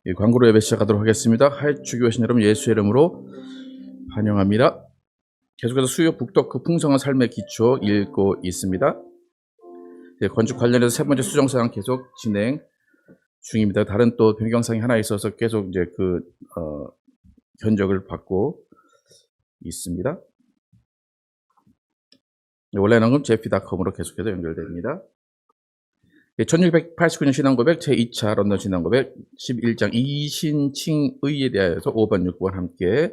이 광고로 예배 시작하도록 하겠습니다. 하이축이 오신 여러분 예수의 이름으로 환영합니다. 계속해서 수요 북덕 풍성한 삶의 기초 읽고 있습니다. 건축 관련해서 세 번째 수정사항 계속 진행 중입니다. 다른 또 변경사항이 하나 있어서 계속 이제 견적을 받고 있습니다. 원래는 제피닷컴으로 계속해서 연결됩니다. 1689년 신앙고백 제2차 런던 신앙고백 11장 이신칭의에 대하여서 5번, 6번 함께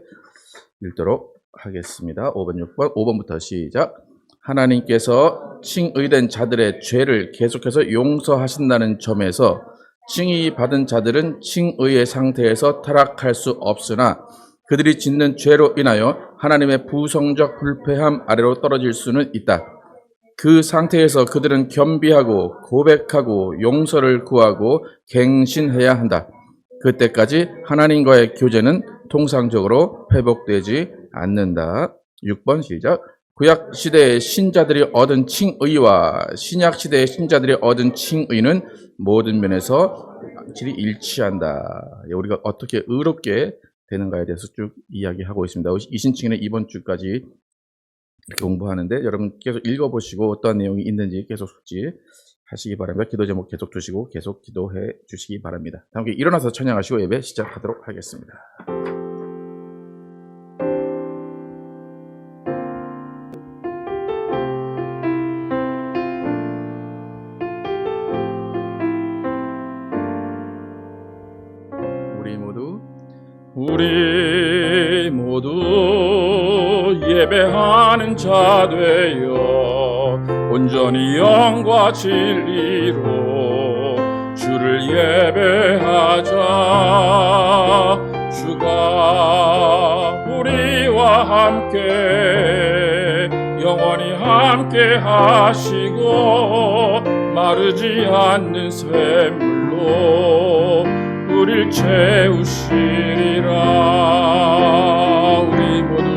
읽도록 하겠습니다. 5번, 6번, 5번부터 시작. 하나님께서 칭의된 자들의 죄를 계속해서 용서하신다는 점에서 칭의 받은 자들은 칭의의 상태에서 타락할 수 없으나 그들이 짓는 죄로 인하여 하나님의 부성적 불패함 아래로 떨어질 수는 있다. 그 상태에서 그들은 겸비하고 고백하고 용서를 구하고 갱신해야 한다. 그때까지 하나님과의 교제는 통상적으로 회복되지 않는다. 6번 시작. 구약 시대의 신자들이 얻은 칭의와 신약 시대의 신자들이 얻은 칭의는 모든 면에서 확실히 일치한다. 우리가 어떻게 의롭게 되는가에 대해서 쭉 이야기하고 있습니다. 이신칭의는 이번 주까지 이렇게 공부하는데 여러분 계속 읽어보시고 어떠한 내용이 있는지 계속 숙지하시기 바랍니다. 기도 제목 계속 두시고 계속 기도해 주시기 바랍니다. 함께 일어나서 찬양하시고 예배 시작하도록 하겠습니다. 우리 모두 예배하는 자 되어 온전히 영과 진리로 주를 예배하자. 주가 우리와 함께 영원히 함께 하시고 마르지 않는 샘물로 우릴 채우시리라. 우리 모두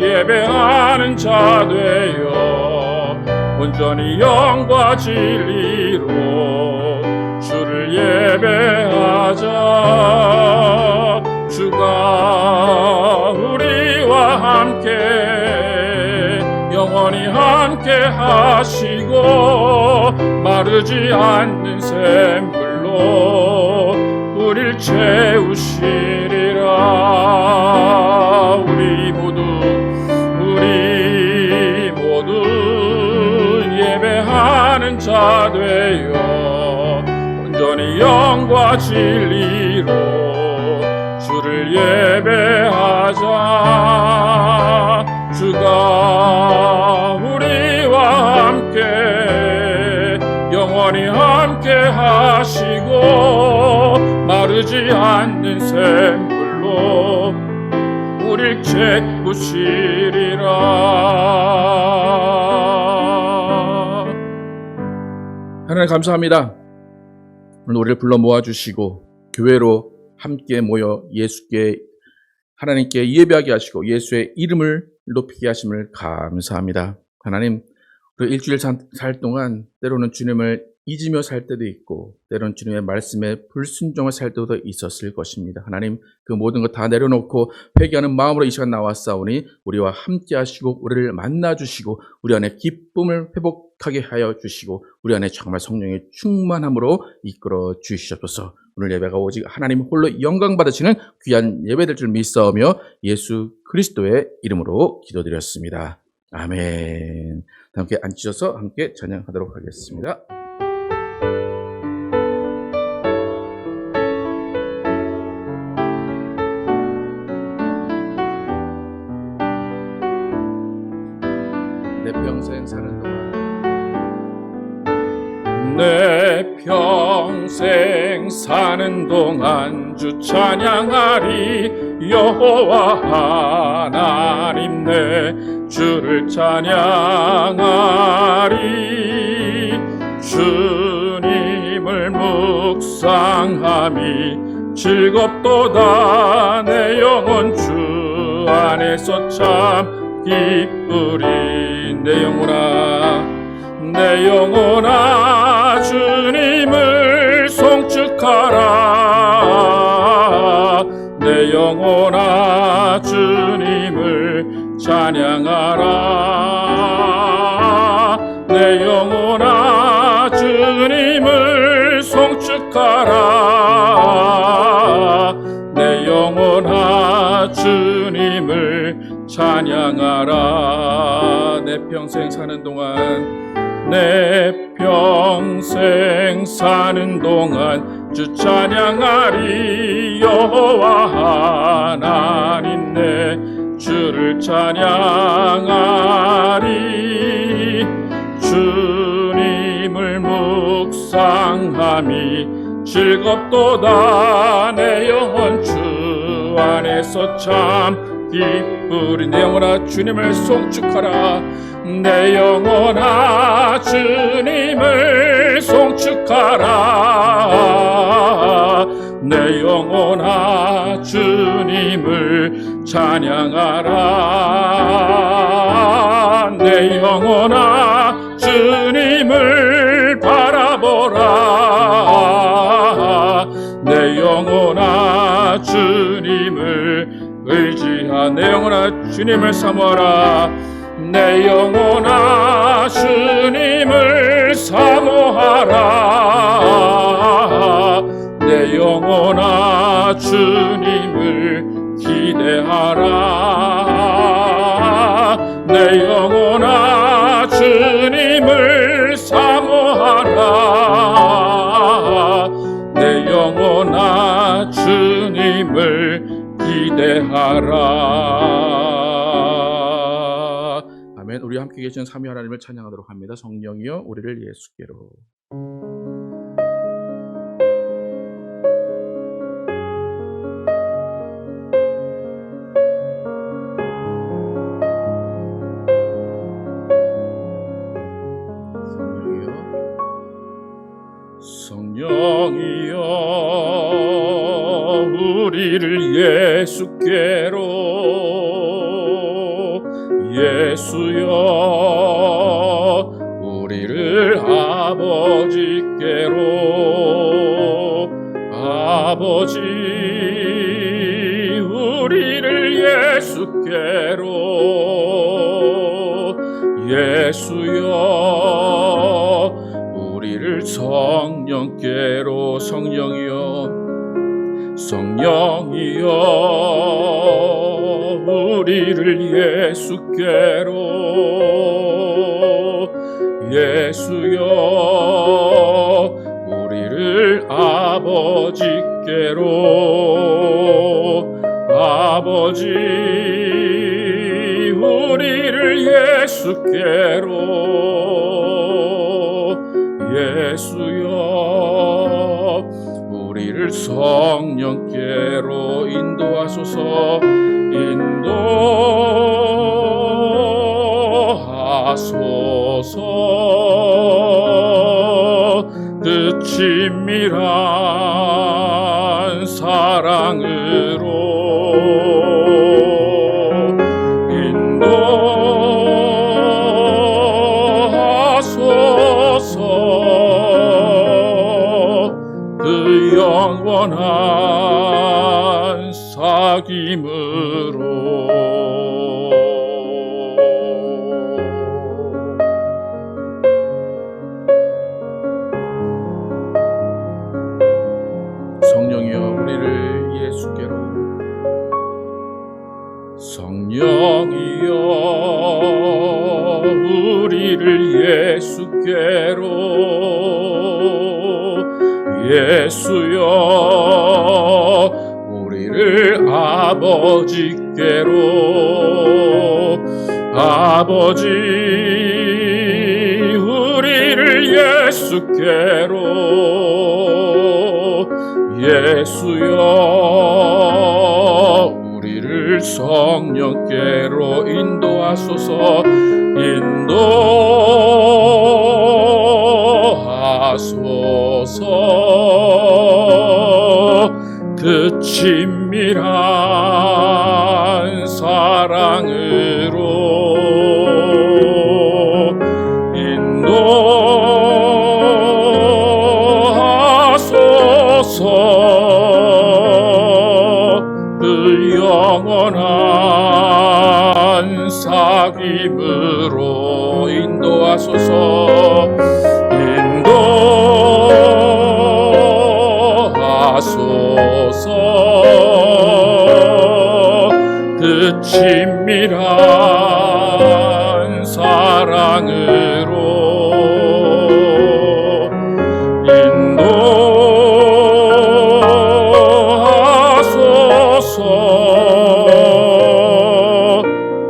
예배하는 자 되어 온전히 영과 진리로 주를 예배하자. 주가 우리와 함께 영원히 함께 하시고 마르지 않는 샘물로 우릴 채우시리라. 우리 모두 예배하는 자 되어 온전히 영과 진리로 주를 예배하자. 주가 우리와 함께 영원히 함께 하시고 마르지 않는 샘물로 우릴 채우시리라. 하나님 감사합니다. 오늘 우리를 불러 모아주시고 교회로 함께 모여 하나님께 예배하게 하시고 예수의 이름을 높이게 하심을 감사합니다. 하나님, 우리 일주일 살 동안 때로는 주님을 잊으며 살 때도 있고 때로는 주님의 말씀에 불순종을 살 때도 있었을 것입니다. 하나님, 그 모든 것 다 내려놓고 회개하는 마음으로 이 시간 나왔사오니 우리와 함께 하시고 우리를 만나주시고 우리 안에 기쁨을 회복하게 하여 주시고 우리 안에 정말 성령의 충만함으로 이끌어 주시옵소서. 오늘 예배가 오직 하나님 홀로 영광 받으시는 귀한 예배될 줄 믿사오며 예수 그리스도의 이름으로 기도드렸습니다. 아멘. 함께 앉으셔서 함께 찬양하도록 하겠습니다. 내 평생 사는 동안 주 찬양하리. 여호와 하나님 내 주를 찬양하리. 주님을 묵상함이 즐겁도다. 내 영혼 주 안에서 참 기쁘리. 내 영혼아 내 영혼아 주님을 송축하라. 내 영혼아 주님을 찬양하라. 내 영혼아 주님을 송축하라. 내 영혼아 주님을 찬양하라. 내 평생 사는 동안 내 평생 사는 동안 주 찬양하리. 여호와 하나님 내 주를 찬양하리. 주님을 묵상함이 즐겁도다. 내 영혼 주 안에서 참 기쁘리. 내 영혼아 주님을 송축하라. 내 영혼아 주님을 송축하라. 내 영혼아 주님을 찬양하라. 내 영혼아 주님을 바라보라. 내 영혼아 주님을 의지하. 내 영혼아 주님을 사모하라. 내 영혼아 주님을 사모하라. 내 영혼아 주님을 기대하라. 내 영혼아 주님을 사모하라. 내 영혼아 주님을 기대하라. 아멘. 우리 함께 계신 삼위 하나님을 찬양하도록 합니다. 성령이여 우리를 예수께로. 성령이여 우리를 예수께로. 예수여 우리를 아버지께로. 아버지 우리를 예수께로. 예수여 우리를 성령께로. 성령이여 성령이여 우리를 예수께로. 예수여 우리를 아버지께로. 아버지 우리를 예수께로. 예수여 우리를 성령께로 인도하소서. 인도하소서. 그 친밀한 사랑으로 인도하소서. 그 영원한 사귐으로. 성령이여 우리를 예수께로. 성령이여 우리를 예수께로. 예수여 우리를 아버지께로. 아버지 우리를 예수께로. 예수여 우리를 성령께로 인도하소서. 인도하소서. 그 친밀한 사랑으로 인도 사귐으로 인도하소서. 그 친밀한 사랑으로 인도하소서.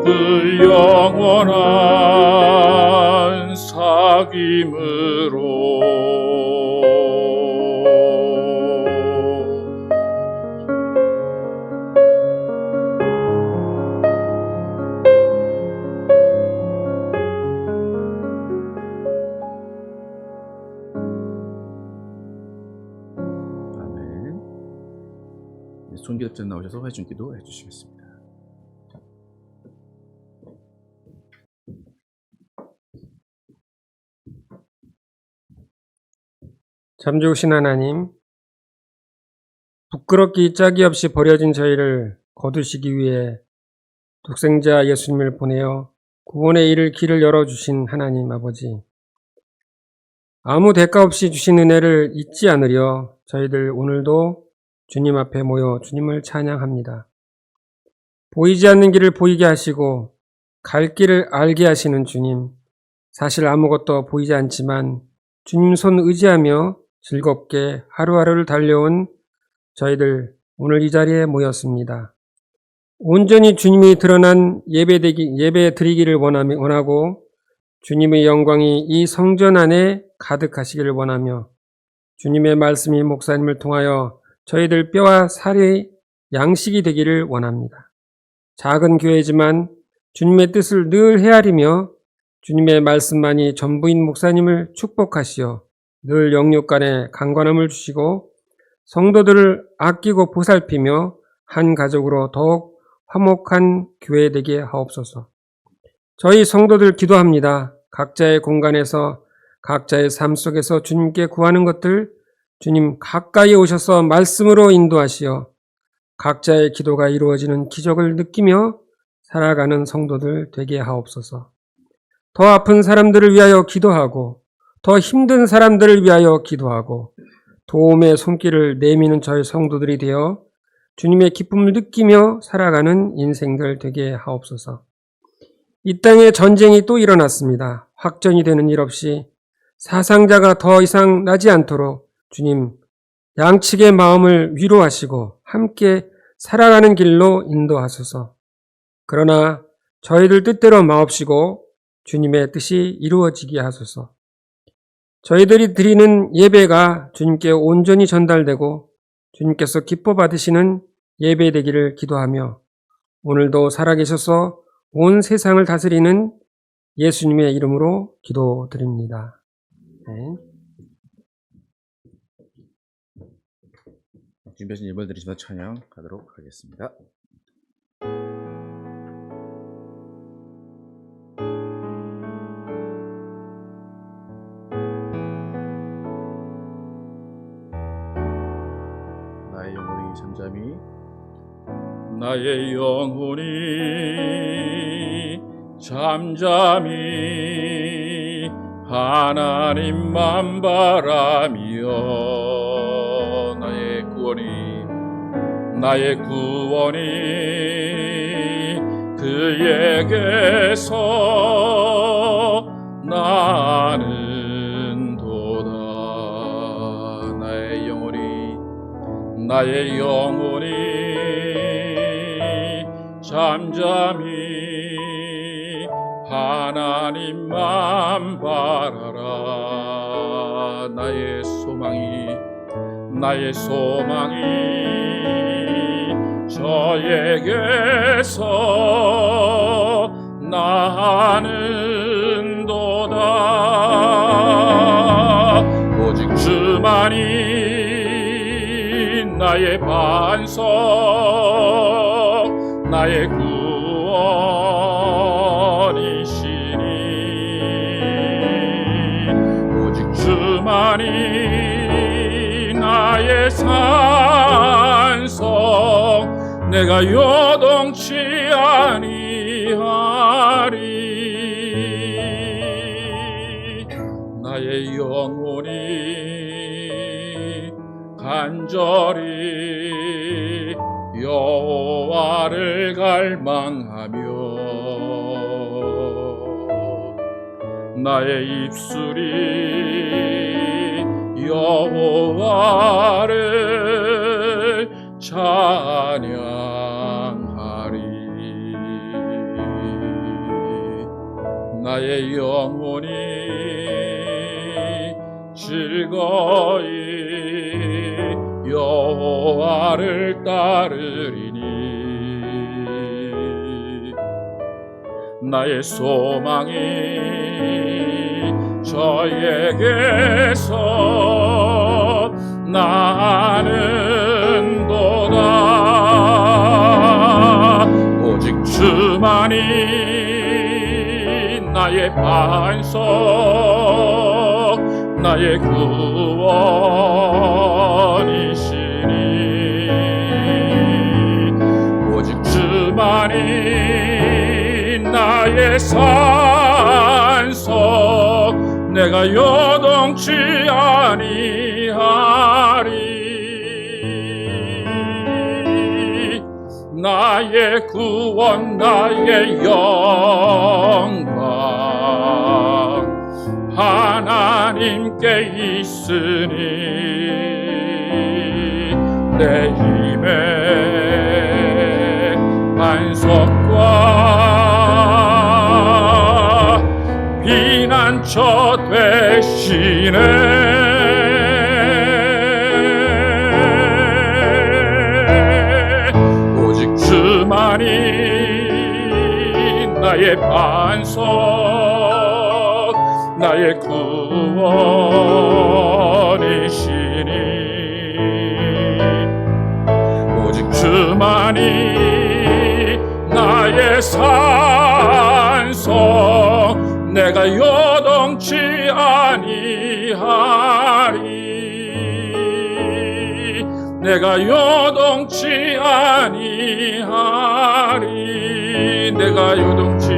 그 영원한 사귐으로. 손기도자 나오셔서 회중기도 해주시겠습니다. 참 좋으신 하나님, 부끄럽기 짝이 없이 버려진 저희를 거두시기 위해 독생자 예수님을 보내어 구원의 길을 열어주신 하나님 아버지, 아무 대가 없이 주신 은혜를 잊지 않으려 저희들 오늘도 주님 앞에 모여 주님을 찬양합니다. 보이지 않는 길을 보이게 하시고 갈 길을 알게 하시는 주님, 사실 아무것도 보이지 않지만 주님 손 의지하며 즐겁게 하루하루를 달려온 저희들 오늘 이 자리에 모였습니다. 온전히 주님이 드러난 예배 드리기를 원하고 주님의 영광이 이 성전 안에 가득하시기를 원하며 주님의 말씀이 목사님을 통하여 저희들 뼈와 살의 양식이 되기를 원합니다. 작은 교회지만 주님의 뜻을 늘 헤아리며 주님의 말씀만이 전부인 목사님을 축복하시어 늘 영육간에 강건함을 주시고 성도들을 아끼고 보살피며 한 가족으로 더욱 화목한 교회 되게 하옵소서. 저희 성도들 기도합니다. 각자의 공간에서 각자의 삶 속에서 주님께 구하는 것들 주님 가까이 오셔서 말씀으로 인도하시어 각자의 기도가 이루어지는 기적을 느끼며 살아가는 성도들 되게 하옵소서. 더 아픈 사람들을 위하여 기도하고 더 힘든 사람들을 위하여 기도하고 도움의 손길을 내미는 저희 성도들이 되어 주님의 기쁨을 느끼며 살아가는 인생들 되게 하옵소서. 이 땅에 전쟁이 또 일어났습니다. 확전이 되는 일 없이 사상자가 더 이상 나지 않도록 주님 양측의 마음을 위로하시고 함께 살아가는 길로 인도하소서. 그러나 저희들 뜻대로 마옵시고 주님의 뜻이 이루어지게 하소서. 저희들이 드리는 예배가 주님께 온전히 전달되고 주님께서 기뻐 받으시는 예배 되기를 기도하며 오늘도 살아계셔서 온 세상을 다스리는 예수님의 이름으로 기도드립니다. 네. 준비하신 예물 드리시면서 찬양하도록 하겠습니다. 나의 영혼이 잠잠히 나의 영혼이 잠잠히 하나님만 바라며 나의 구원이 그에게서 나는 도다. 나의 영혼이 잠잠히 하나님만 바라라. 나의 소망이 저에게서 나는 도다. 오직 주만이 나의 반석, 나의 구원이시니 오직 주만이 나의 산성, 내가 요동치 아니하리. 간절히 여호와를 갈망하며 나의 입술이 여호와를 찬양하리. 나의 영혼이 즐거이 여호와를 따르리니 나의 소망이 저에게서 나는도다. 오직 주만이 나의 반석 나의 구원이시니 오직 주만이 나의 산석 내가 요동치 아니하리. 나의 구원 나의 영광 하나님께 있으니 내 힘의 반석과 피난처 되시네. 오직 주만이 나의 반석 나의 구원이시니 오직 주만이 나의 산석 내가 요동치 아니하리. 내가 요동치 아니하리. 내가 요동치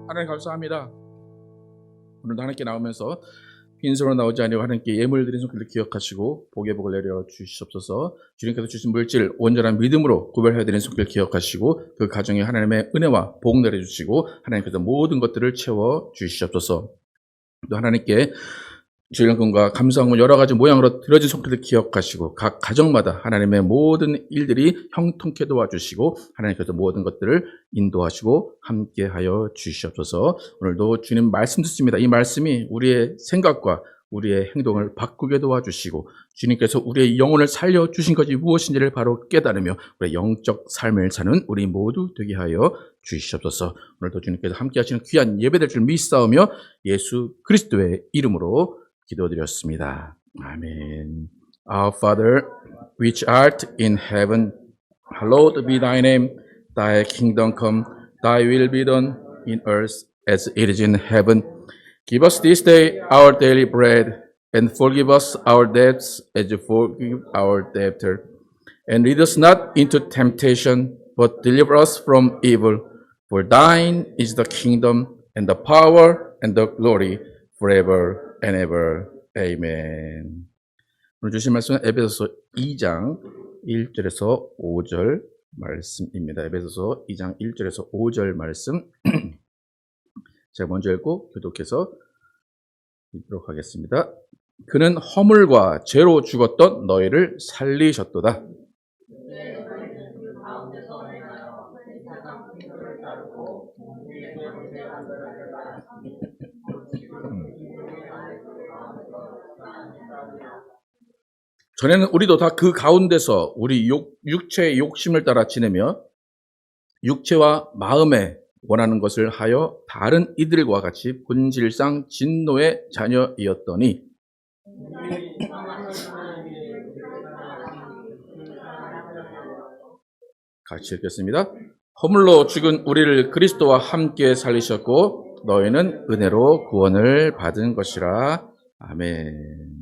하나님 감사합니다. 오늘도 하나님께 나오면서 빈손으로 나오지 아니하고 하나님께 예물 드린 손길을 기억하시고 복의 복을 내려 주시옵소서. 주님께서 주신 물질 온전한 믿음으로 구별해야 되는 손길을 기억하시고 그 가정에 하나님의 은혜와 복 내려주시고 하나님께서 모든 것들을 채워 주시옵소서. 또 하나님께 주일금과 감사함과 여러 가지 모양으로 들어진 손길을 기억하시고 각 가정마다 하나님의 모든 일들이 형통케 도와주시고 하나님께서 모든 것들을 인도하시고 함께하여 주시옵소서. 오늘도 주님 말씀 듣습니다. 이 말씀이 우리의 생각과 우리의 행동을 바꾸게 도와주시고 주님께서 우리의 영혼을 살려주신 것이 무엇인지를 바로 깨달으며 우리의 영적 삶을 사는 우리 모두 되게 하여 주시옵소서. 오늘도 주님께서 함께하시는 귀한 예배될 줄 믿사오며 예수 그리스도의 이름으로 기도드렸습니다. 아멘. Our Father, which art in heaven, hallowed be thy name. Thy kingdom come, thy will be done in earth as it is in heaven. Give us this day our daily bread, and forgive us our debts as we forgive our debtor. And lead us not into temptation, but deliver us from evil. For thine is the kingdom, and the power, and the glory, forever and ever. Amen. 오늘 주신 말씀은 에베소서 2장 1절에서 5절 말씀입니다. 에베소서 2장 1절에서 5절 말씀 제가 먼저 읽고 교독해서 읽도록 하겠습니다. 그는 허물과 죄로 죽었던 너희를 살리셨도다. 전에는 우리도 다 그 가운데서 우리 육체의 욕심을 따라 지내며 육체와 마음에 원하는 것을 하여 다른 이들과 같이 본질상 진노의 자녀이었더니 같이 읽겠습니다. 허물로 죽은 우리를 그리스도와 함께 살리셨고 너희는 은혜로 구원을 받은 것이라. 아멘.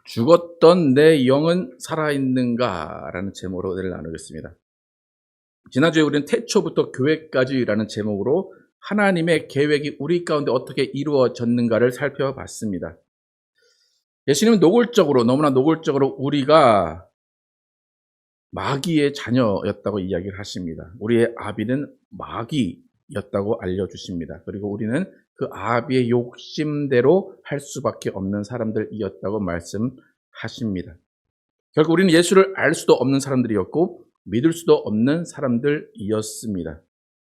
죽었던 내 영은 살아있는가라는 제목으로 은혜를 나누겠습니다. 지난주에 우리는 태초부터 교회까지라는 제목으로 하나님의 계획이 우리 가운데 어떻게 이루어졌는가를 살펴봤습니다. 예수님은 너무나 노골적으로 우리가 마귀의 자녀였다고 이야기를 하십니다. 우리의 아비는 마귀였다고 알려주십니다. 그리고 우리는 그 아비의 욕심대로 할 수밖에 없는 사람들이었다고 말씀하십니다. 결국 우리는 예수를 알 수도 없는 사람들이었고 믿을 수도 없는 사람들이었습니다.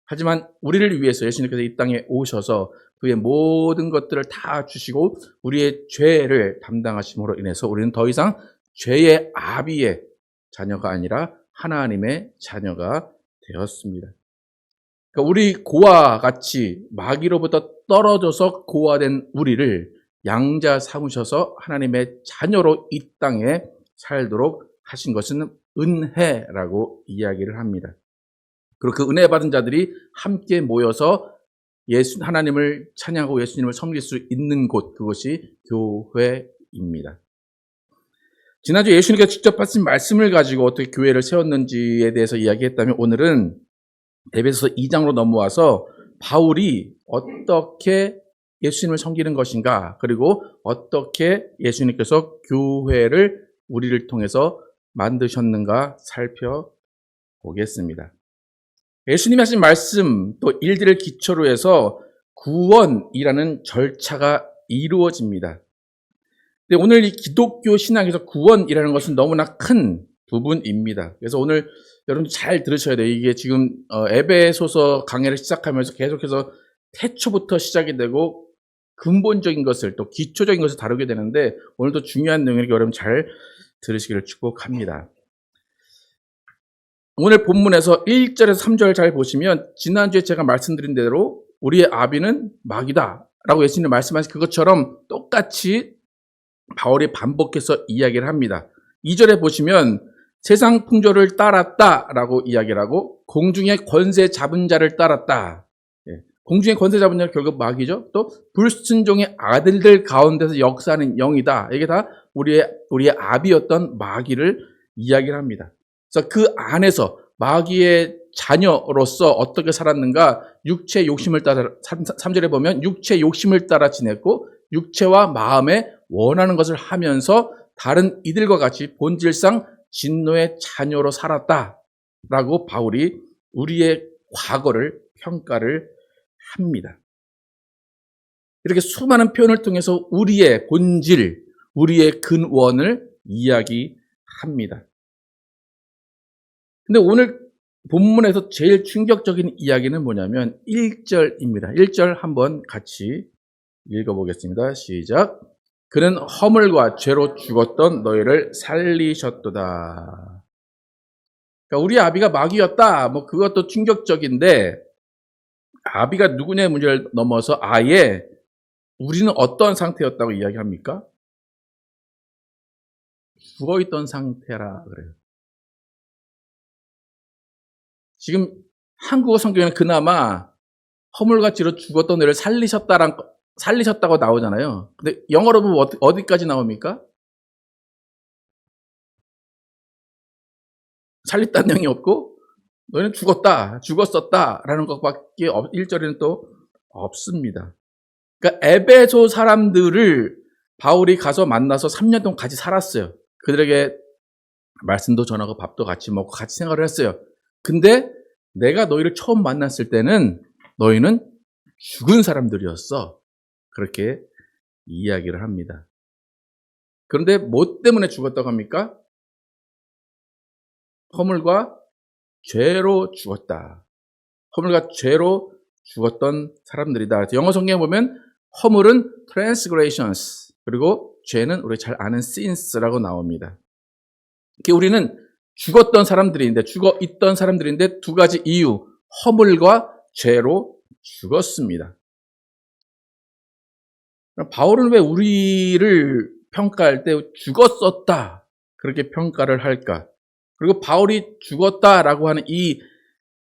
하지만 우리를 위해서 예수님께서 이 땅에 오셔서 그의 모든 것들을 다 주시고 우리의 죄를 담당하심으로 인해서 우리는 더 이상 죄의 아비의 자녀가 아니라 하나님의 자녀가 되었습니다. 그러니까 우리 고와 같이 마귀로부터 떨어져서 고아된 우리를 양자 삼으셔서 하나님의 자녀로 이 땅에 살도록 하신 것은 은혜라고 이야기를 합니다. 그리고 그 은혜 받은 자들이 함께 모여서 하나님을 찬양하고 예수님을 섬길 수 있는 곳, 그것이 교회입니다. 지난주 예수님께서 직접 하신 말씀을 가지고 어떻게 교회를 세웠는지에 대해서 이야기했다면 오늘은 에베소서 2장으로 넘어와서 바울이 어떻게 예수님을 섬기는 것인가, 그리고 어떻게 예수님께서 교회를 우리를 통해서 만드셨는가 살펴보겠습니다. 예수님이 하신 말씀 또 일들을 기초로 해서 구원이라는 절차가 이루어집니다. 근데 오늘 이 기독교 신앙에서 구원이라는 것은 너무나 큰 부분입니다. 그래서 오늘 여러분 잘 들으셔야 돼요. 이게 지금 에베소서 강해를 시작하면서 계속해서 태초부터 시작이 되고 근본적인 것을 또 기초적인 것을 다루게 되는데 오늘도 중요한 내용이니까 여러분 잘 들으시기를 축복합니다. 오늘 본문에서 1절에서 3절 잘 보시면 지난주에 제가 말씀드린 대로 우리의 아비는 마귀다 라고 예수님이 말씀하신 그것처럼 똑같이 바울이 반복해서 이야기를 합니다. 2절에 보시면 세상 풍조를 따랐다라고 이야기를 하고 공중의 권세 잡은 자를 따랐다. 공중의 권세 잡은 자는 결국 마귀죠. 또 불순종의 아들들 가운데서 역사하는 영이다. 이게 다 우리의 아비였던 마귀를 이야기를 합니다. 그래서 그 안에서 마귀의 자녀로서 어떻게 살았는가? 육체 욕심을 따라 3절에 보면 육체 욕심을 따라 지냈고 육체와 마음에 원하는 것을 하면서 다른 이들과 같이 본질상 진노의 자녀로 살았다라고 바울이 우리의 과거를 평가를 합니다. 이렇게 수많은 표현을 통해서 우리의 본질, 우리의 근원을 이야기합니다. 근데 오늘 본문에서 제일 충격적인 이야기는 뭐냐면 1절입니다. 1절 한번 같이 읽어보겠습니다. 시작. 그는 허물과 죄로 죽었던 너희를 살리셨도다. 그러니까 우리 아비가 마귀였다. 뭐 그것도 충격적인데 아비가 누구냐의 문제를 넘어서 아예 우리는 어떤 상태였다고 이야기합니까? 죽어있던 상태라 그래요. 지금 한국어 성경에는 그나마 허물과 죄로 죽었던 너희를 살리셨다고 나오잖아요. 근데 영어로 보면 어디까지 나옵니까? 살렸다는 내용이 없고 너희는 죽었었다라는 것밖에 1절에는 또 없습니다. 그러니까 에베소 사람들을 바울이 가서 만나서 3년 동안 같이 살았어요. 그들에게 말씀도 전하고 밥도 같이 먹고 같이 생활을 했어요. 근데 내가 너희를 처음 만났을 때는 너희는 죽은 사람들이었어. 그렇게 이야기를 합니다. 그런데 뭐 때문에 죽었다고 합니까? 허물과 죄로 죽었다. 허물과 죄로 죽었던 사람들이다. 영어 성경에 보면 허물은 transgressions, 그리고 죄는 우리 잘 아는 sins라고 나옵니다. 우리는 죽어 있던 사람들인데 두 가지 이유, 허물과 죄로 죽었습니다. 바울은 왜 우리를 평가할 때 죽었었다 그렇게 평가를 할까? 그리고 바울이 죽었다라고 하는 이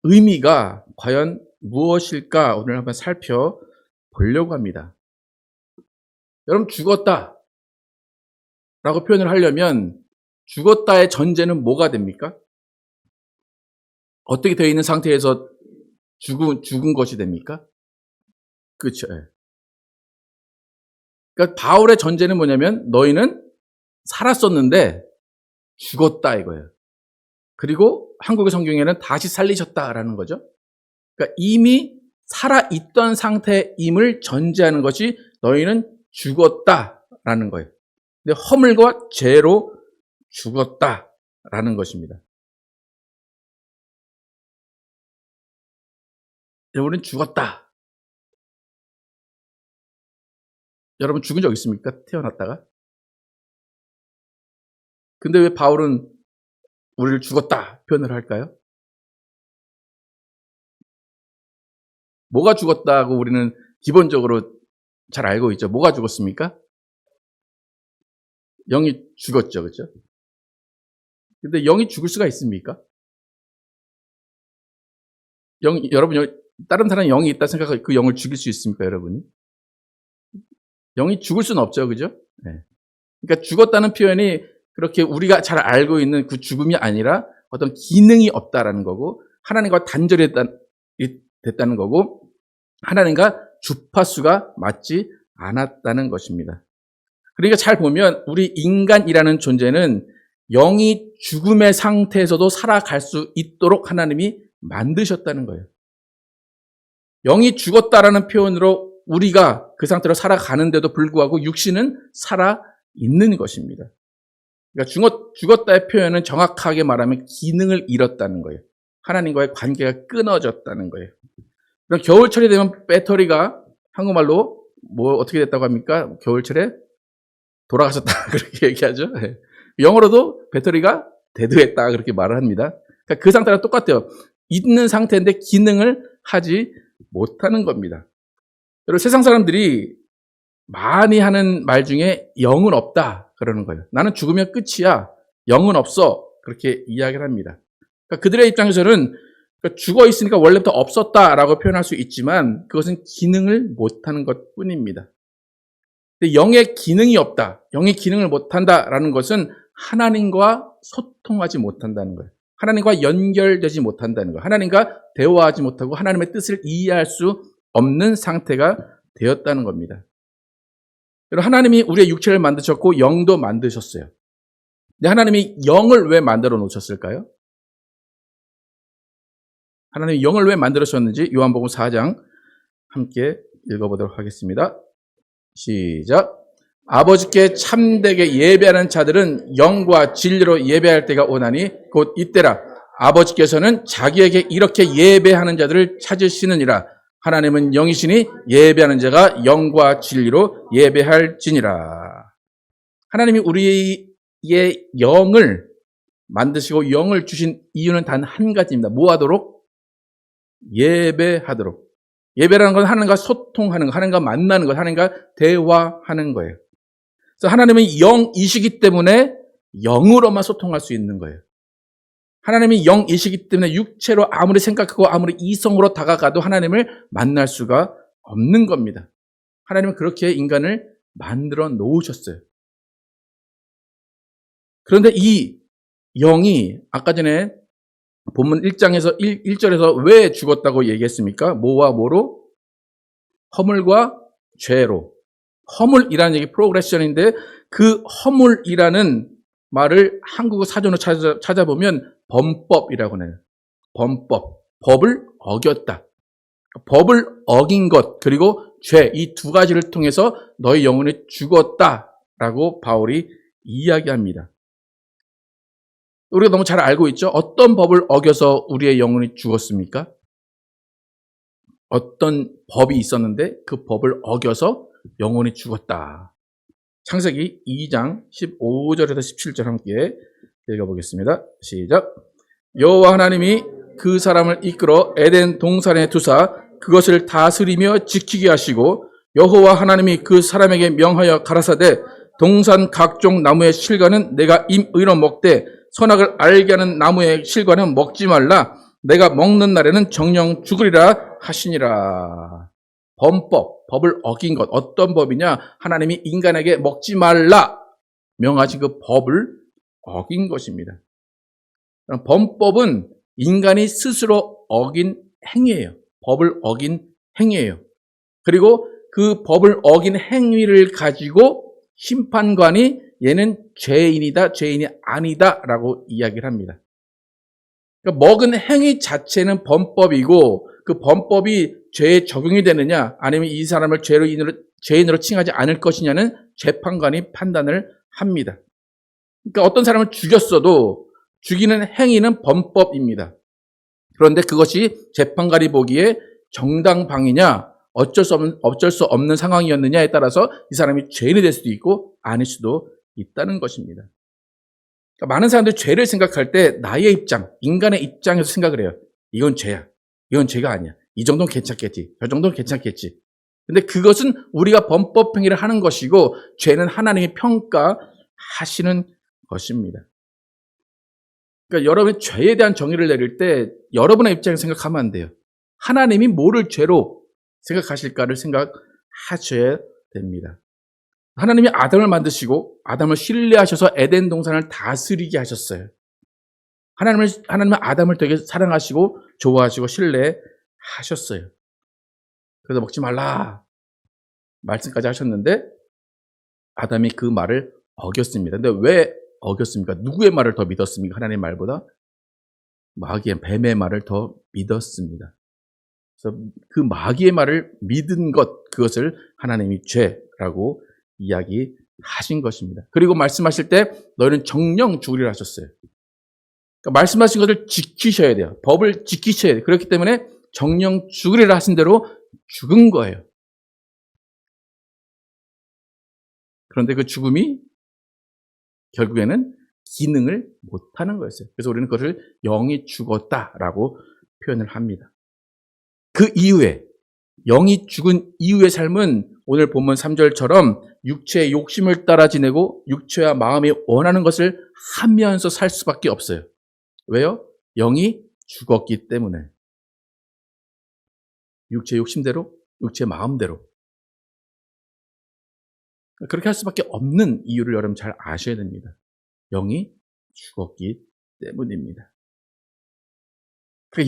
의미가 과연 무엇일까? 오늘 한번 살펴보려고 합니다. 여러분 죽었다. 표현을 하려면 죽었다의 전제는 뭐가 됩니까? 어떻게 되어 있는 상태에서 죽은 것이 됩니까? 그렇죠. 예. 그러니까 바울의 전제는 뭐냐면 너희는 살았었는데 죽었다 이거예요. 그리고 한국의 성경에는 다시 살리셨다라는 거죠. 그러니까 이미 살아있던 상태임을 전제하는 것이 너희는 죽었다라는 거예요. 근데 허물과 죄로 죽었다라는 것입니다. 여러분은 죽었다. 여러분 죽은 적 있습니까? 태어났다가? 근데 왜 바울은 우리를 죽었다 표현을 할까요? 뭐가 죽었다고 우리는 기본적으로 잘 알고 있죠. 뭐가 죽었습니까? 영이 죽었죠. 그렇죠? 근데 영이 죽을 수가 있습니까? 여러분, 다른 사람이 영이 있다 생각하고 그 영을 죽일 수 있습니까, 여러분이? 영이 죽을 수는 없죠. 그죠? 네. 그러니까 죽었다는 표현이 그렇게 우리가 잘 알고 있는 그 죽음이 아니라 어떤 기능이 없다라는 거고, 하나님과 단절이 됐다는 거고, 하나님과 주파수가 맞지 않았다는 것입니다. 그러니까 잘 보면 우리 인간이라는 존재는 영이 죽음의 상태에서도 살아갈 수 있도록 하나님이 만드셨다는 거예요. 영이 죽었다라는 표현으로 우리가 그 상태로 살아가는데도 불구하고 육신은 살아있는 것입니다. 그러니까 죽었다의 표현은 정확하게 말하면 기능을 잃었다는 거예요. 하나님과의 관계가 끊어졌다는 거예요. 그럼 겨울철이 되면 배터리가 한국말로 어떻게 됐다고 합니까? 겨울철에 돌아가셨다 그렇게 얘기하죠. 영어로도 배터리가 데드했다 그렇게 말을 합니다. 그러니까 그 상태랑 똑같아요. 있는 상태인데 기능을 하지 못하는 겁니다. 여러분 세상 사람들이 많이 하는 말 중에 영은 없다 그러는 거예요. 나는 죽으면 끝이야. 영은 없어. 그렇게 이야기를 합니다. 그러니까 그들의 입장에서는 죽어 있으니까 원래부터 없었다라고 표현할 수 있지만 그것은 기능을 못하는 것뿐입니다. 근데 영의 기능이 없다. 영의 기능을 못한다라는 것은 하나님과 소통하지 못한다는 거예요. 하나님과 연결되지 못한다는 거예요. 하나님과 대화하지 못하고 하나님의 뜻을 이해할 수 없는 상태가 되었다는 겁니다. 하나님이 우리의 육체를 만드셨고 영도 만드셨어요. 근데 하나님이 영을 왜 만들어 놓으셨을까요? 하나님이 영을 왜 만들으셨는지 요한복음 4장 함께 읽어보도록 하겠습니다. 시작. 아버지께 참되게 예배하는 자들은 영과 진리로 예배할 때가 오나니 곧 이때라. 아버지께서는 자기에게 이렇게 예배하는 자들을 찾으시느니라. 하나님은 영이시니 예배하는 자가 영과 진리로 예배할지니라. 하나님이 우리의 영을 만드시고 영을 주신 이유는 단 한 가지입니다. 뭐 하도록? 예배하도록. 예배라는 건 하나님과 소통하는 것, 하나님과 만나는 것, 하나님과 대화하는 거예요. 그래서 하나님은 영이시기 때문에 영으로만 소통할 수 있는 거예요. 하나님이 영이시기 때문에 육체로 아무리 생각하고 아무리 이성으로 다가가도 하나님을 만날 수가 없는 겁니다. 하나님은 그렇게 인간을 만들어 놓으셨어요. 그런데 이 영이 아까 전에 본문 1장에서 1절에서 왜 죽었다고 얘기했습니까? 뭐와 뭐로? 허물과 죄로. 허물이라는 얘기 프로그레션인데 그 허물이라는 말을 한국어 사전으로 찾아보면 범법이라고 해요. 범법. 법을 어겼다. 법을 어긴 것 그리고 죄 이 두 가지를 통해서 너희 영혼이 죽었다라고 바울이 이야기합니다. 우리가 너무 잘 알고 있죠? 어떤 법을 어겨서 우리의 영혼이 죽었습니까? 어떤 법이 있었는데 그 법을 어겨서 영혼이 죽었다. 창세기 2장 15절에서 17절 함께 읽어보겠습니다. 시작. 여호와 하나님이 그 사람을 이끌어 에덴 동산에 두사 그것을 다스리며 지키게 하시고 여호와 하나님이 그 사람에게 명하여 가라사대 동산 각종 나무의 실과는 내가 임의로 먹되 선악을 알게 하는 나무의 실과는 먹지 말라. 내가 먹는 날에는 정령 죽으리라 하시니라. 범법, 법을 어긴 것. 어떤 법이냐? 하나님이 인간에게 먹지 말라. 명하신 그 법을 어긴 것입니다. 범법은 인간이 스스로 어긴 행위예요. 법을 어긴 행위예요. 그리고 그 법을 어긴 행위를 가지고 심판관이 얘는 죄인이다, 죄인이 아니다 라고 이야기를 합니다. 그러니까 먹은 행위 자체는 범법이고 그 범법이 죄에 적용이 되느냐 아니면 이 사람을 죄인으로 칭하지 않을 것이냐는 재판관이 판단을 합니다. 그러니까 어떤 사람을 죽였어도 죽이는 행위는 범법입니다. 그런데 그것이 재판관이 보기에 정당방위냐 어쩔 수 없는 상황이었느냐에 따라서 이 사람이 죄인이 될 수도 있고 아닐 수도 있다는 것입니다. 그러니까 많은 사람들이 죄를 생각할 때 나의 입장, 인간의 입장에서 생각을 해요. 이건 죄야. 이건 죄가 아니야. 이 정도는 괜찮겠지. 저 정도는 괜찮겠지. 근데 그것은 우리가 범법 행위를 하는 것이고 죄는 하나님이 평가하시는 것입니다. 그러니까 여러분이 죄에 대한 정의를 내릴 때 여러분의 입장에서 생각하면 안 돼요. 하나님이 뭐를 죄로 생각하실까를 생각하셔야 됩니다. 하나님이 아담을 만드시고 아담을 신뢰하셔서 에덴 동산을 다스리게 하셨어요. 하나님은 아담을 되게 사랑하시고 좋아하시고 신뢰하셨어요. 그래서 먹지 말라 말씀까지 하셨는데 아담이 그 말을 어겼습니다. 근데 왜 어겼습니까? 누구의 말을 더 믿었습니까? 하나님의 말보다? 마귀의 뱀의 말을 더 믿었습니다. 그래서 그 마귀의 말을 믿은 그것을 하나님이 죄라고 이야기하신 것입니다. 그리고 말씀하실 때 너희는 정령 죽으리라 하셨어요. 그러니까 말씀하신 것을 지키셔야 돼요. 법을 지키셔야 돼요. 그렇기 때문에 정령 죽으리라 하신 대로 죽은 거예요. 그런데 그 죽음이 결국에는 기능을 못하는 거였어요. 그래서 우리는 그것을 영이 죽었다라고 표현을 합니다. 그 이후에 영이 죽은 이후의 삶은 오늘 본문 3절처럼 육체의 욕심을 따라 지내고 육체와 마음이 원하는 것을 하면서 살 수밖에 없어요. 왜요? 영이 죽었기 때문에. 육체의 욕심대로, 육체의 마음대로. 그렇게 할 수밖에 없는 이유를 여러분 잘 아셔야 됩니다. 영이 죽었기 때문입니다.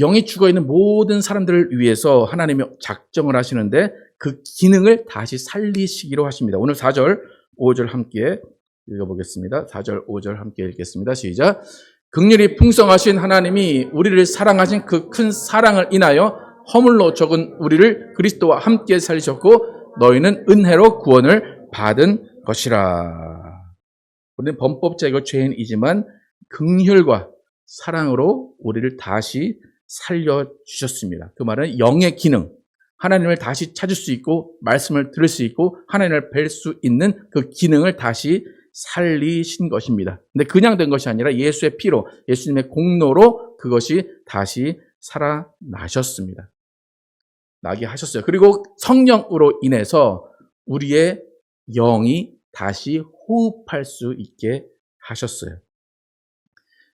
영이 죽어있는 모든 사람들을 위해서 하나님이 작정을 하시는데 그 기능을 다시 살리시기로 하십니다. 오늘 4절, 5절 함께 읽어보겠습니다. 4절, 5절 함께 읽겠습니다. 시작. 긍휼이 풍성하신 하나님이 우리를 사랑하신 그 큰 사랑을 인하여 허물로 적은 우리를 그리스도와 함께 살리셨고 너희는 은혜로 구원을 받은 것이라. 우리는 범법자이고 죄인이지만 긍휼과 사랑으로 우리를 다시 살려주셨습니다. 그 말은 영의 기능, 하나님을 다시 찾을 수 있고 말씀을 들을 수 있고 하나님을 뵐 수 있는 그 기능을 다시 살리신 것입니다. 근데 그냥 된 것이 아니라 예수의 피로, 예수님의 공로로 그것이 다시 살아나셨습니다. 나게 하셨어요. 그리고 성령으로 인해서 우리의 영이 다시 호흡할 수 있게 하셨어요.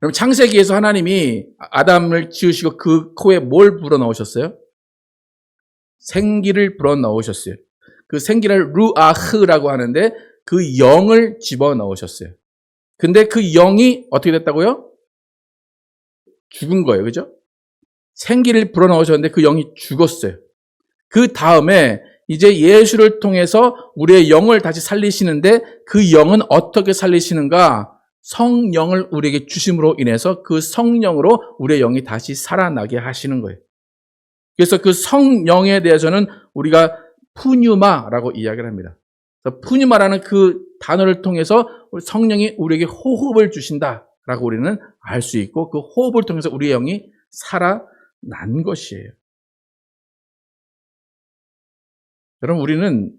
그럼 창세기에서 하나님이 아담을 지으시고 그 코에 뭘 불어넣으셨어요? 생기를 불어넣으셨어요. 그 생기를 루아흐라고 하는데 그 영을 집어넣으셨어요. 근데 그 영이 어떻게 됐다고요? 죽은 거예요. 그죠? 생기를 불어넣으셨는데 그 영이 죽었어요. 그 다음에 이제 예수를 통해서 우리의 영을 다시 살리시는데 그 영은 어떻게 살리시는가? 성령을 우리에게 주심으로 인해서 그 성령으로 우리의 영이 다시 살아나게 하시는 거예요. 그래서 그 성령에 대해서는 우리가 푸뉴마라고 이야기를 합니다. 그래서 푸뉴마라는 그 단어를 통해서 성령이 우리에게 호흡을 주신다라고 우리는 알 수 있고 그 호흡을 통해서 우리의 영이 살아난 것이에요. 여러분 우리는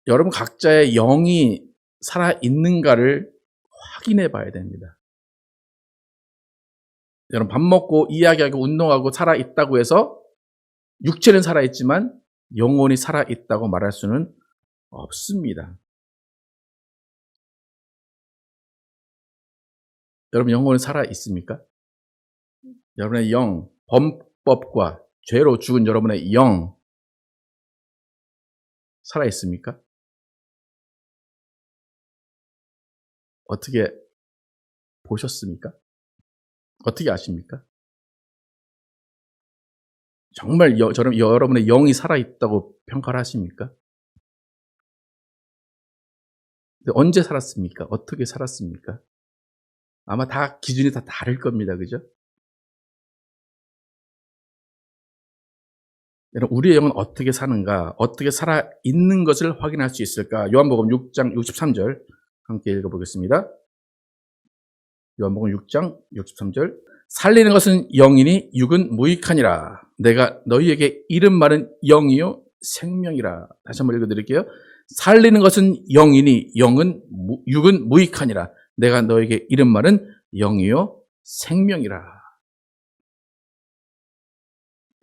여러분 각자의 영이 살아있는가를 확인해 봐야 됩니다. 여러분 밥 먹고 이야기하고 운동하고 살아있다고 해서 육체는 살아있지만 영혼이 살아있다고 말할 수는 없습니다. 여러분 영혼이 살아있습니까? 여러분의 영, 범법과 죄로 죽은 여러분의 영 살아있습니까? 어떻게 보셨습니까? 어떻게 아십니까? 정말 여러분의 영이 살아있다고 평가를 하십니까? 근데 언제 살았습니까? 어떻게 살았습니까? 아마 다 기준이 다 다를 겁니다. 그죠? 여러분, 우리의 영은 어떻게 사는가, 어떻게 살아있는 것을 확인할 수 있을까? 요한복음 6장 63절 함께 읽어보겠습니다. 요한복음 6장 63절. 살리는 것은 영이니 육은 무익하니라. 내가 너희에게 이른 말은 영이요 생명이라. 다시 한번 읽어드릴게요. 살리는 것은 영이니 육은 무익하니라. 내가 너에게 이른 말은 영이요 생명이라.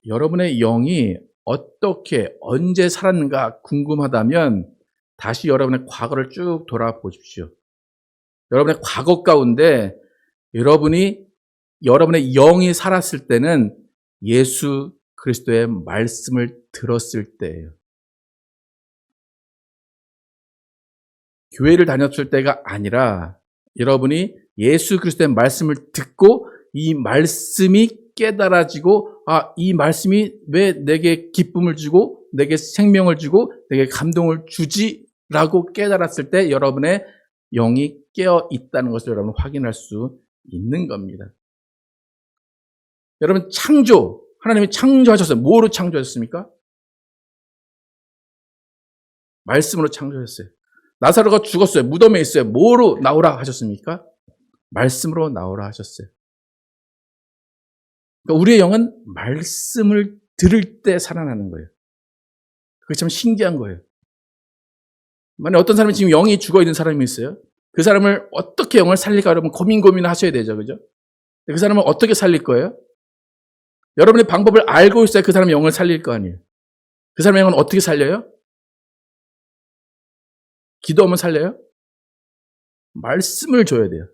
여러분의 영이 어떻게 언제 살았는가 궁금하다면 다시 여러분의 과거를 쭉 돌아보십시오. 여러분의 과거 가운데 여러분의 영이 살았을 때는 예수 그리스도의 말씀을 들었을 때예요. 교회를 다녔을 때가 아니라 여러분이 예수 그리스도의 말씀을 듣고 이 말씀이 깨달아지고 이 말씀이 왜 내게 기쁨을 주고 내게 생명을 주고 내게 감동을 주지라고 깨달았을 때 여러분의 영이 깨어 있다는 것을 여러분 확인할 수 있는 겁니다. 여러분 하나님이 창조하셨어요. 뭐로 창조하셨습니까? 말씀으로 창조하셨어요. 나사로가 죽었어요. 무덤에 있어요. 뭐로 나오라 하셨습니까? 말씀으로 나오라 하셨어요. 그러니까 우리의 영은 말씀을 들을 때 살아나는 거예요. 그게 참 신기한 거예요. 만약 어떤 사람이 지금 영이 죽어 있는 사람이 있어요. 그 사람을 어떻게 영을 살릴까 여러분 고민하셔야 되죠. 그죠? 그 사람을 어떻게 살릴 거예요? 여러분의 방법을 알고 있어야 그 사람의 영을 살릴 거 아니에요. 그 사람의 영은 어떻게 살려요? 기도하면 살려요? 말씀을 줘야 돼요.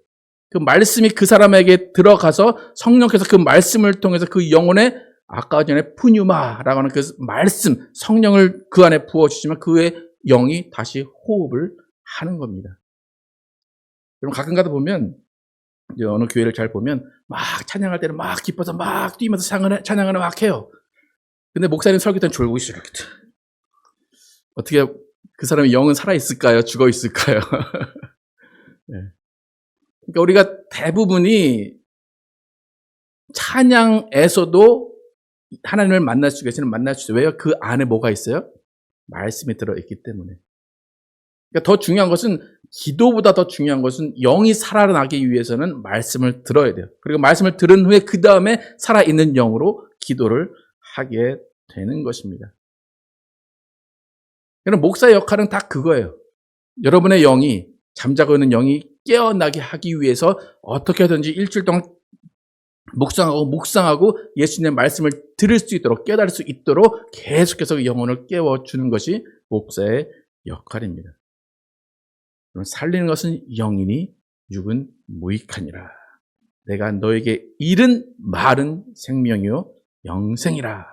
그 말씀이 그 사람에게 들어가서 성령께서 그 말씀을 통해서 그 영혼에 아까 전에 푸뉴마라고 하는 그 말씀, 성령을 그 안에 부어주시면 그의 영이 다시 호흡을 하는 겁니다. 여러분 가끔 가다 보면 이제 어느 교회를 잘 보면 막 찬양할 때는 막 기뻐서 막 뛰면서 찬양을 막 해요. 근데 목사님 설교 때는 졸고 있어요. 이렇게. 어떻게 그 사람의 영은 살아있을까요? 죽어 있을까요? 네. 그러니까 우리가 대부분이 찬양에서도 하나님을 만날 수가 있으면 만날 수 있어요. 왜요? 그 안에 뭐가 있어요? 말씀이 들어있기 때문에. 그러니까 더 중요한 것은 기도보다 더 중요한 것은 영이 살아나기 위해서는 말씀을 들어야 돼요. 그리고 말씀을 들은 후에 그 다음에 살아있는 영으로 기도를 하게 되는 것입니다. 여러분 목사의 역할은 다 그거예요. 여러분의 영이 잠자고 있는 영이 깨어나게 하기 위해서 어떻게 하든지 일주일 동안 묵상하고 예수님의 말씀을 들을 수 있도록 깨달을 수 있도록 계속해서 영혼을 깨워주는 것이 목사의 역할입니다. 살리는 것은 영이니 육은 무익하니라. 내가 너에게 이른 말은 생명이요 영생이라.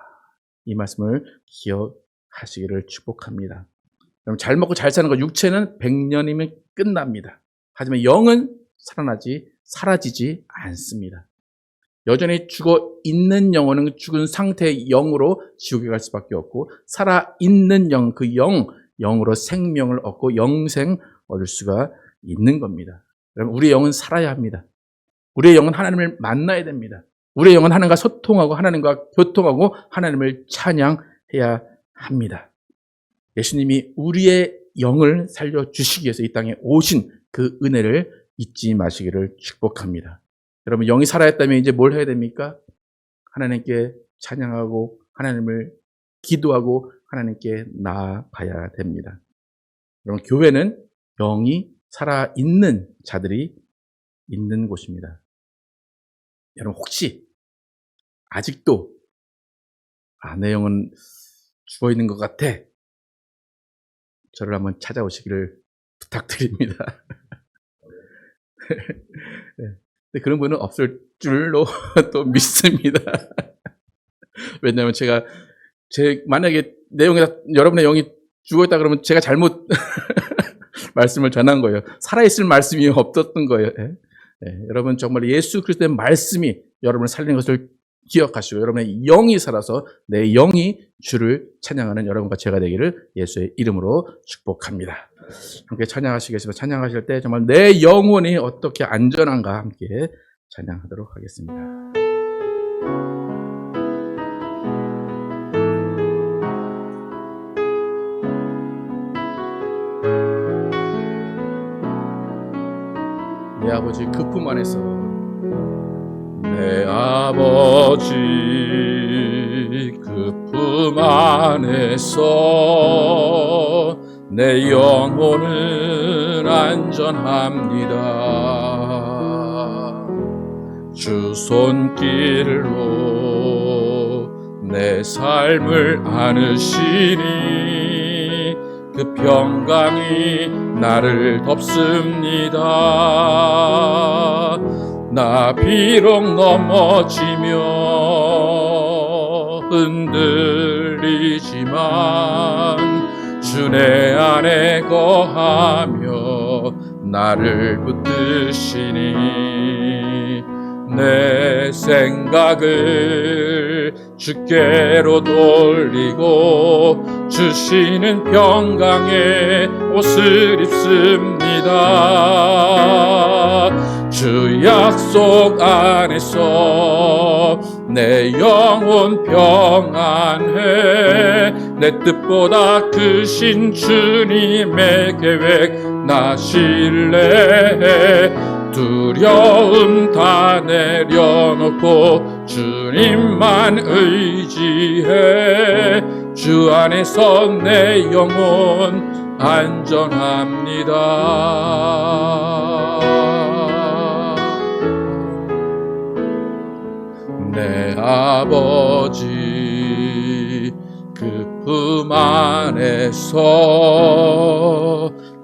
이 말씀을 기억하시기를 축복합니다. 그럼 잘 먹고 잘 사는 것 육체는 100년이면 끝납니다. 하지만 영은 사라지지 않습니다. 여전히 죽어 있는 영혼은 죽은 상태의 영으로 지옥에 갈 수밖에 없고 살아있는 영, 그 영으로 생명을 얻고 영생 얻을 수가 있는 겁니다. 여러분 우리의 영은 살아야 합니다. 우리의 영은 하나님을 만나야 됩니다. 우리의 영은 하나님과 소통하고 하나님과 교통하고 하나님을 찬양해야 합니다. 예수님이 우리의 영을 살려주시기 위해서 이 땅에 오신 그 은혜를 잊지 마시기를 축복합니다. 여러분 영이 살아있다면 이제 뭘 해야 됩니까? 하나님께 찬양하고 하나님을 기도하고 하나님께 나아가야 됩니다. 여러분 교회는 영이 살아있는 자들이 있는 곳입니다. 여러분 혹시 아직도 내 영은 죽어있는 것 같아 저를 한번 찾아오시기를 부탁드립니다. 네, 그런 분은 없을 줄로 또 믿습니다. 왜냐하면 만약에 여러분의 영이 죽어있다 그러면 제가 잘못 말씀을 전한 거예요. 살아있을 말씀이 없었던 거예요. 예? 예, 여러분 정말 예수 그리스도의 말씀이 여러분을 살리는 것을 기억하시고 여러분의 영이 살아서 내 영이 주를 찬양하는 여러분과 제가 되기를 예수의 이름으로 축복합니다. 함께 찬양하시겠습니다. 찬양하실 때 정말 내 영혼이 어떻게 안전한가 함께 찬양하도록 하겠습니다. 내 아버지 그 품 안에서 내 아버지 그 품 안에서 내 영혼은 안전합니다. 주 손길로 내 삶을 안으시니 그 평강이 나를 덮습니다. 나 비록 넘어지며 흔들리지만 주 내 안에 거하며 나를 붙드시니 내 생각을 주께로 돌리고 주시는 평강의 옷을 입습니다. 주 약속 안에서 내 영혼 평안해 내 뜻보다 크신 주님의 계획 나 신뢰해 두려움 다 내려놓고 주님만 의지해 주 안에서 내 영혼 안전합니다. 내 아버지 그 품 안에서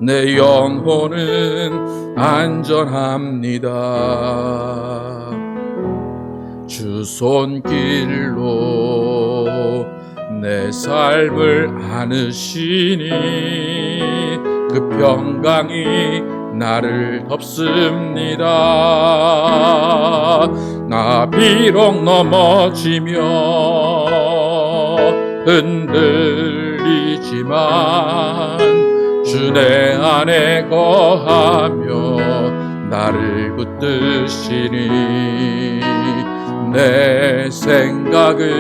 내 영혼은 안전합니다. 주 손길로 내 삶을 안으시니 그 평강이 나를 덮습니다. 나 비록 넘어지며 흔들리지만 주 내 안에 거하며 나를 붙드시니 내 생각을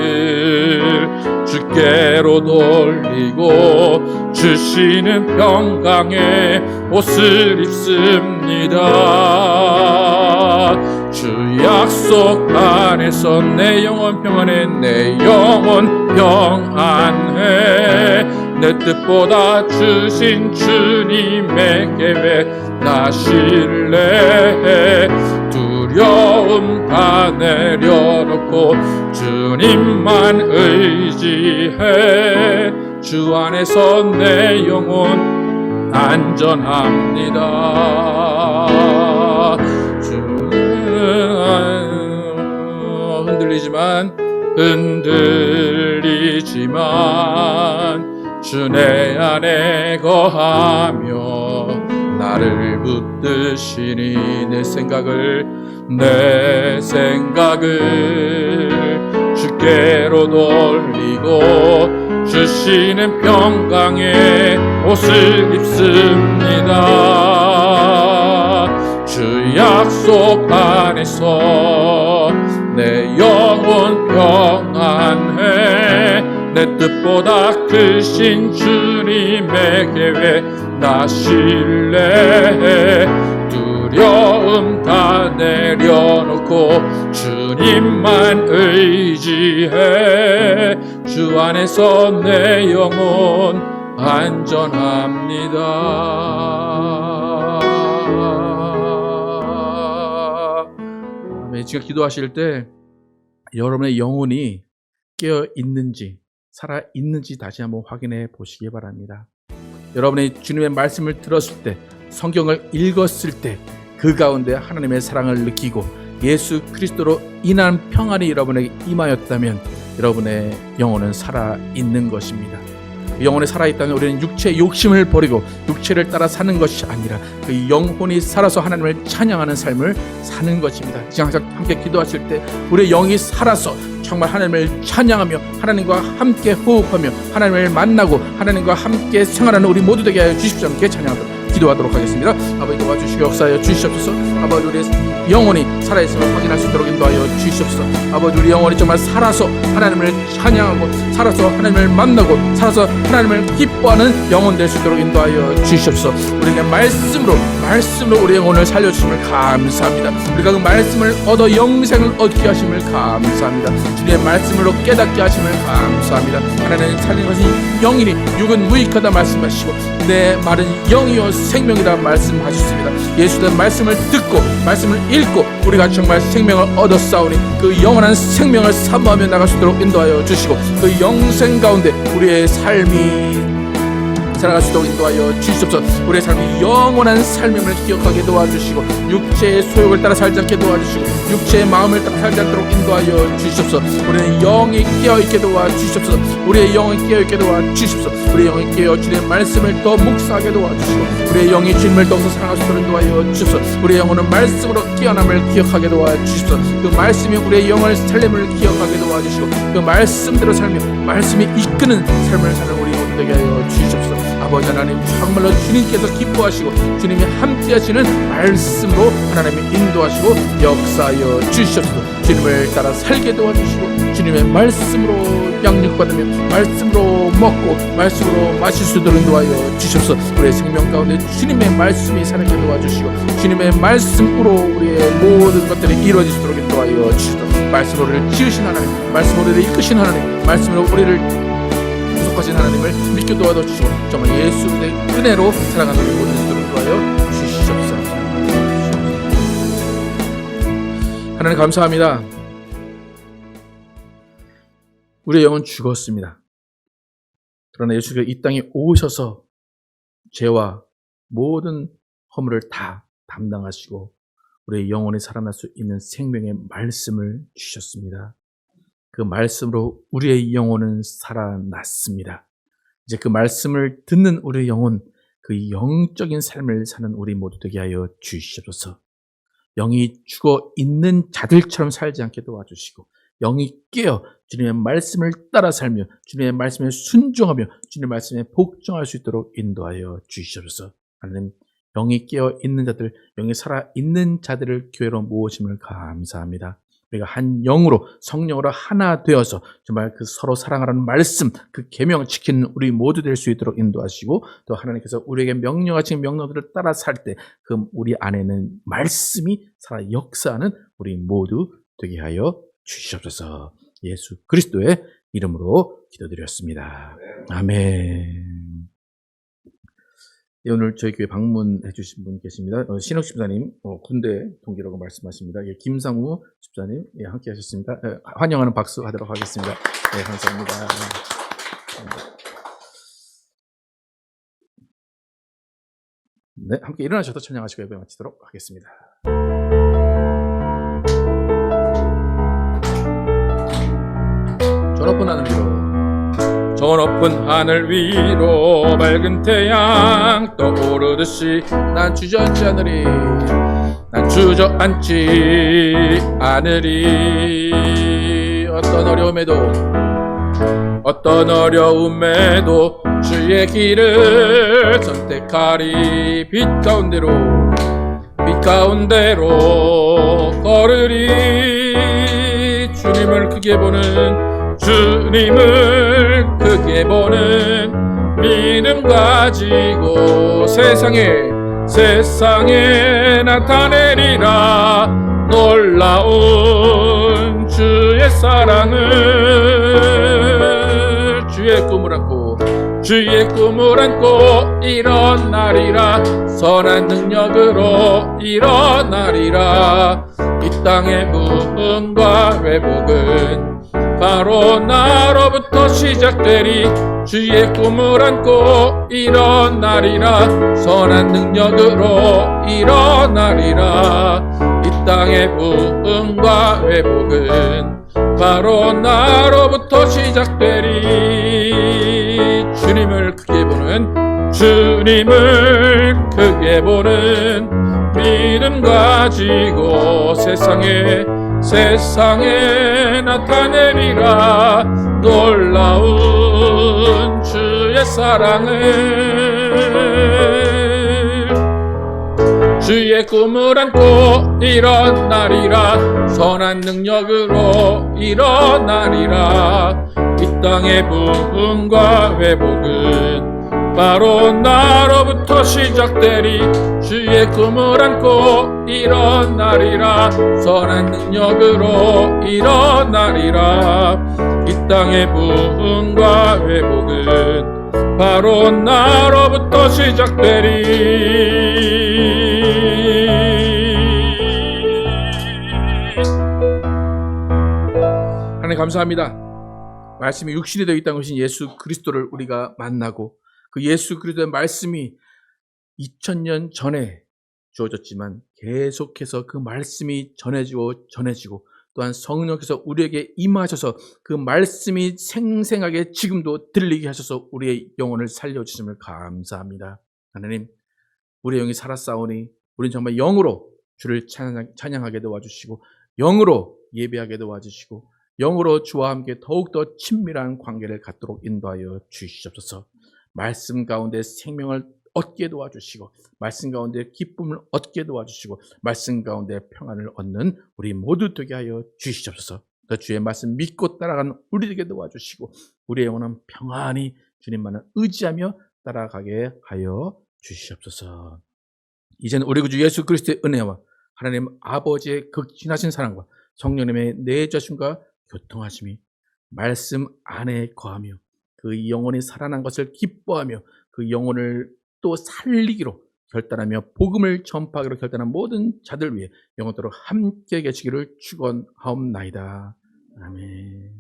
주께로 돌리고 주시는 평강의 옷을 입습니다. 주 약속 안에서 내 영혼 평안해 내 영혼 평안해 내 뜻보다 주신 주님의 계획 나 신뢰해 두려움 다 내려놓고 주님만 의지해 주 안에서 내 영혼 안전합니다. 흔들리지만 주 내 안에 거하며 나를 붙드시니 내 생각을 주께로 돌리고 주시는 평강의 옷을 입습니다. 주 약속 안에서 내 영혼 평안해 내 뜻보다 크신 주님의 계획 나 신뢰해 두려움 다 내려놓고 주님만 의지해 주 안에서 내 영혼 안전합니다. 지금 기도하실 때 여러분의 영혼이 깨어 있는지 살아 있는지 다시 한번 확인해 보시기 바랍니다. 여러분이 주님의 말씀을 들었을 때 성경을 읽었을 때 그 가운데 하나님의 사랑을 느끼고 예수 그리스도로 인한 평안이 여러분에게 임하였다면 여러분의 영혼은 살아 있는 것입니다. 영혼이 살아있다면 우리는 육체의 욕심을 버리고 육체를 따라 사는 것이 아니라 그 영혼이 살아서 하나님을 찬양하는 삶을 사는 것입니다. 지금 항상 함께 기도하실 때 우리의 영이 살아서 정말 하나님을 찬양하며 하나님과 함께 호흡하며 하나님을 만나고 하나님과 함께 생활하는 우리 모두 되게 하여 주십시오. 함께 찬양하도록 기도하도록 하겠습니다. 아버지 도와주시고 역사하여 주시옵소서. 아버지 우리의 영혼이 살아있음을 확인할 수 있도록 인도하여 주시옵소서. 아버지 우리 영혼이 정말 살아서 하나님을 찬양하고 살아서 하나님을 만나고 살아서 하나님을 기뻐하는 영혼 될 수 있도록 인도하여 주시옵소서. 우리는 말씀으로 우리 영혼을 살려주심을 감사합니다. 우리가 그 말씀을 얻어 영생을 얻게 하심을 감사합니다. 주님의 말씀으로 깨닫게 하심을 감사합니다. 하나님 살리는 것은 영이니 육은 무익하다 말씀하시고 내 말은 영이요 생명이다 말씀하셨습니다. 예수의 말씀을 듣고 말씀을 읽고 우리가 정말 생명을 얻었사오니 그 영원한 생명을 사모하며 나갈 수 있도록 인도하여 주시고 그 영생 가운데 우리의 삶이 살아갈 수 있도록 인도하여 주시옵소서. 우리의 삶이 영원한 삶임을 기억하게 도와주시고 육체의 소욕을 따라 살지 않게 도와주시고 육체의 마음을 따라 살지 않도록 인도하여 주시옵소서. 우리의 영이 깨어있게 도와주시옵소서. 우리의 영이 깨어있게 도와주시옵소서. 우리의 영이 깨어 주님의 말씀을 더 묵상하게 도와주시고 우리의 영이 주님을 더욱더 사랑할 수 있도록 인도하여 주시옵소서. 우리의 영혼은 말씀으로 깨어남을 기억하게 도와주시옵소서. 그 말씀이 우리의 영을 살림을 기억하게 도와주시고 그 말씀대로 살며 말씀이 이끄는 삶을 사는 우리 모두 되게 하여 주시옵소서. 아버지 하나님 정말로 주님께서 기뻐하시고 주님이 함께하시는 말씀으로 하나님이 인도하시고 역사하여 주시옵소서. 주님을 따라 살게 도와주시고 주님의 말씀으로 양육받으며 말씀으로 먹고 말씀으로 마실 수 있도록 인도하여 주시옵소서. 우리의 생명 가운데 주님의 말씀이 살게 도와주시고 주님의 말씀으로 우리의 모든 것들이 이루어지도록 인도하여 주시옵소서. 말씀으로 우리를 지으신 하나님, 말씀으로 우리를 이끄신 하나님, 말씀으로 우리를 하신 하나님을 믿게 도와주시고 정말 예수의 은혜로 살아가는 우리 모든 것들을 도와여 주시옵소서. 하나님 감사합니다. 우리의 영은 죽었습니다. 그러나 예수가 이 땅에 오셔서 죄와 모든 허물을 다 담당하시고 우리의 영혼이 살아날 수 있는 생명의 말씀을 주셨습니다. 그 말씀으로 우리의 영혼은 살아났습니다. 이제 그 말씀을 듣는 우리의 영혼, 그 영적인 삶을 사는 우리 모두 되게 하여 주시옵소서. 영이 죽어 있는 자들처럼 살지 않게 도와주시고 영이 깨어 주님의 말씀을 따라 살며 주님의 말씀에 순종하며 주님의 말씀에 복종할 수 있도록 인도하여 주시옵소서. 하나님, 영이 깨어 있는 자들, 영이 살아 있는 자들을 교회로 모으심을 감사합니다. 우리가 한 영으로 성령으로 하나 되어서 정말 그 서로 사랑하라는 말씀, 그 계명을 지키는 우리 모두 될 수 있도록 인도하시고 또 하나님께서 우리에게 명령하신 명령들을 따라 살 때 그 우리 안에는 말씀이 살아 역사하는 우리 모두 되게 하여 주시옵소서. 예수 그리스도의 이름으로 기도드렸습니다. 아멘. 예, 오늘 저희 교회 방문해 주신 분 계십니다. 신욱 집사님, 군대 동기라고 말씀하십니다. 예, 김상우 집사님, 예, 함께 하셨습니다. 예, 환영하는 박수 하도록 하겠습니다. 네, 감사합니다. 네, 함께 일어나셔서 찬양하시고 예배 마치도록 하겠습니다. 저 높은 하늘 위로 저 높은 하늘 위로 밝은 태양 떠오르듯이 난 주저앉지 않으리 난 주저앉지 않으리 어떤 어려움에도 주의 길을 선택하리 빛 가운데로 걸으리 주님을 크게 보는 믿음 가지고 세상에 나타내리라 놀라운 주의 사랑을 주의 꿈을 안고 일어나리라 선한 능력으로 일어나리라 이 땅의 부흥과 회복은 바로 나로부터 시작되리 주의 꿈을 안고 일어나리라 선한 능력으로 일어나리라 이 땅의 부흥과 회복은 바로 나로부터 시작되리 주님을 크게 보는, 주님을 크게 보는 믿음 가지고 세상에 나타내리라. 놀라운 주의 사랑을, 주의 꿈을 안고 일어나리라. 선한 능력으로 일어나리라. 이 땅의 부흥과 회복은 바로 나로부터 시작되리. 주의 꿈을 안고 일어나리라. 선한 능력으로 일어나리라. 이 땅의 부흥과 회복은 바로 나로부터 시작되리. 하나님 감사합니다. 말씀이 육신이 되어 있다는 것은 예수 그리스도를 우리가 만나고, 그 예수 그리스도의 말씀이 2000년 전에 주어졌지만 계속해서 그 말씀이 전해지고 또한 성령께서 우리에게 임하셔서 그 말씀이 생생하게 지금도 들리게 하셔서 우리의 영혼을 살려주심을 감사합니다. 하나님, 우리의 영이 살아싸우니 우리는 정말 영으로 주를 찬양하게 도와주시고, 영으로 예배하게 도와주시고, 영으로 주와 함께 더욱더 친밀한 관계를 갖도록 인도하여 주시옵소서. 말씀 가운데 생명을 얻게 도와주시고, 말씀 가운데 기쁨을 얻게 도와주시고, 말씀 가운데 평안을 얻는 우리 모두 되게 하여 주시옵소서. 주의 말씀 믿고 따라가는 우리 되게 도와주시고, 우리의 영혼은 평안히 주님만을 의지하며 따라가게 하여 주시옵소서. 이제는 우리 구주 예수 그리스도의 은혜와 하나님 아버지의 극진하신 사랑과 성령님의 내주심과 교통하심이 말씀 안에 거하며 그 영혼이 살아난 것을 기뻐하며 그 영혼을 또 살리기로 결단하며 복음을 전파하기로 결단한 모든 자들 위해 영원토록 함께 계시기를 축원하옵나이다. 아멘.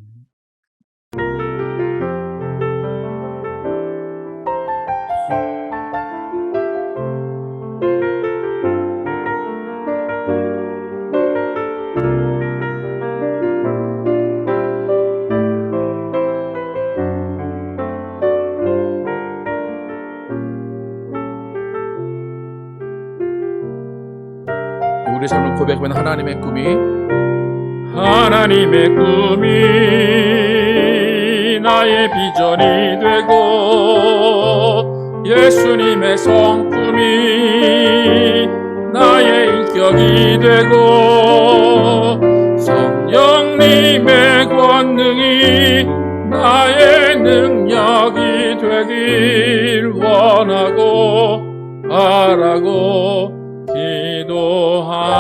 우리 삶을 고백하면 하나님의 꿈이 나의 비전이 되고, 예수님의 성품이 나의 인격이 되고, 성령님의 권능이 나의 능력이 되길 원하고 바라고 기도합니다.